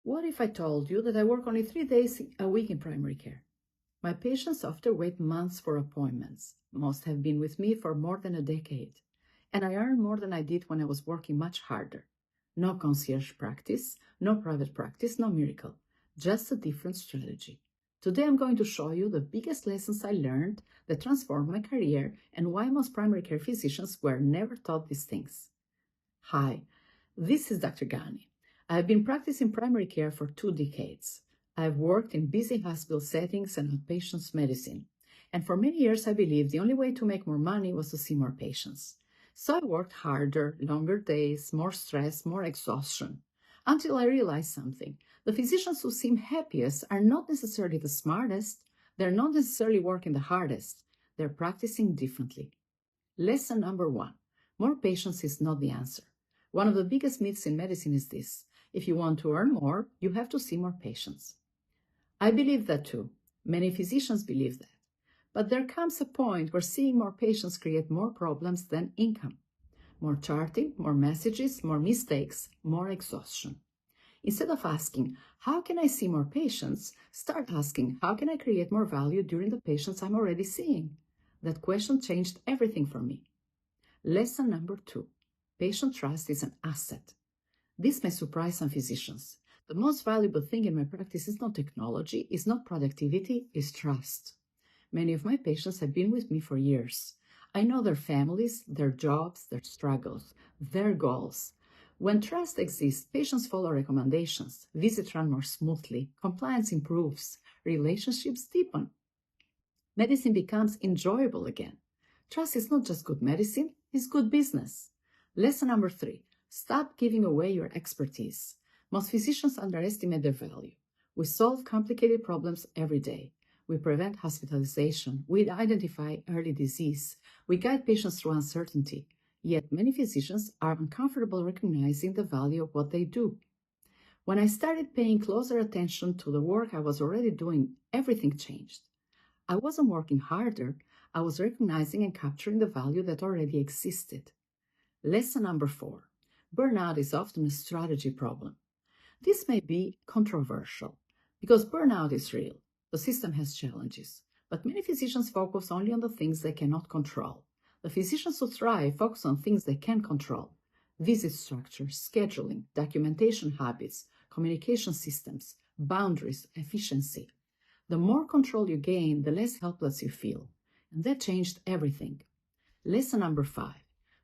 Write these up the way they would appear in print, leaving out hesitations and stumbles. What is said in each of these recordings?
What if I told you that I work only 3 days a week in primary care? My patients often wait months for appointments. Most have been with me for more than a decade. And I earn more than I did when I was working much harder. No concierge practice, no private practice, no miracle. Just a different strategy. Today I'm going to show you the biggest lessons I learned that transformed my career and why most primary care physicians were never taught these things. Hi, this is Dr. Ghani. I've been practicing primary care for 2 decades. I've worked in busy hospital settings and outpatient medicine. And for many years, I believed the only way to make more money was to see more patients. So I worked harder, longer days, more stress, more exhaustion, until I realized something. The physicians who seem happiest are not necessarily the smartest. They're not necessarily working the hardest. They're practicing differently. Lesson number 1. More patients is not the answer. One of the biggest myths in medicine is this: if you want to earn more, you have to see more patients. I believe that too. Many physicians believe that. But there comes a point where seeing more patients create more problems than income. More charting, more messages, more mistakes, more exhaustion. Instead of asking, how can I see more patients, start asking, how can I create more value during the patients I'm already seeing? That question changed everything for me. Lesson number 2. Patient trust is an asset. This may surprise some physicians. The most valuable thing in my practice is not technology, is not productivity, is trust. Many of my patients have been with me for years. I know their families, their jobs, their struggles, their goals. When trust exists, patients follow recommendations, visits run more smoothly, compliance improves, relationships deepen. Medicine becomes enjoyable again. Trust is not just good medicine, it's good business. Lesson number 3. Stop giving away your expertise. Most physicians underestimate their value. We solve complicated problems every day. We prevent hospitalization. We identify early disease. We guide patients through uncertainty. Yet many physicians are uncomfortable recognizing the value of what they do. When I started paying closer attention to the work I was already doing, everything changed. I wasn't working harder. I was recognizing and capturing the value that already existed. Lesson number 4. Burnout is often a strategy problem. This may be controversial because burnout is real. The system has challenges, but many physicians focus only on the things they cannot control. The physicians who thrive focus on things they can control: visit structure, scheduling, documentation habits, communication systems, boundaries, efficiency. The more control you gain, the less helpless you feel. And that changed everything. Lesson number 5.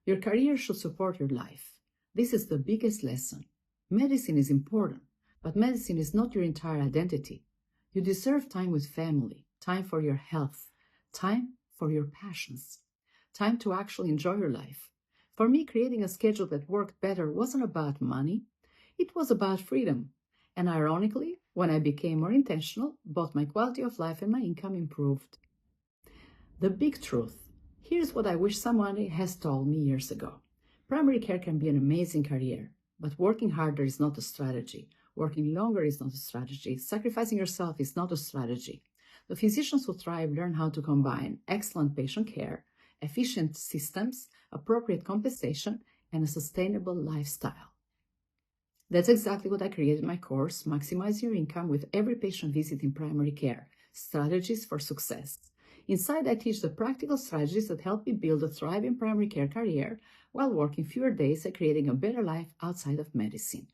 Your career should support your life. This is the biggest lesson. Medicine is important, but medicine is not your entire identity. You deserve time with family, time for your health, time for your passions, time to actually enjoy your life. For me, creating a schedule that worked better wasn't about money. It was about freedom. And ironically, when I became more intentional, both my quality of life and my income improved. The big truth. Here's what I wish someone has told me years ago. Primary care can be an amazing career, but working harder is not a strategy. Working longer is not a strategy. Sacrificing yourself is not a strategy. The physicians who thrive learn how to combine excellent patient care, efficient systems, appropriate compensation, and a sustainable lifestyle. That's exactly what I created in my course, Maximize Your Income with Every Patient Visit in Primary Care, Strategies for Success. Inside, I teach the practical strategies that help me build a thriving primary care career while working fewer days and creating a better life outside of medicine.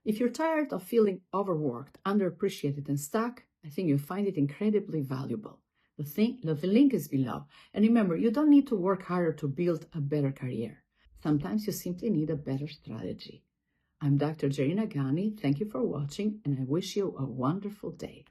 If you're tired of feeling overworked, underappreciated, and stuck, I think you'll find it incredibly valuable. The link is below. And remember, you don't need to work harder to build a better career. Sometimes you simply need a better strategy. I'm Dr. Ghani. Thank you for watching, and I wish you a wonderful day.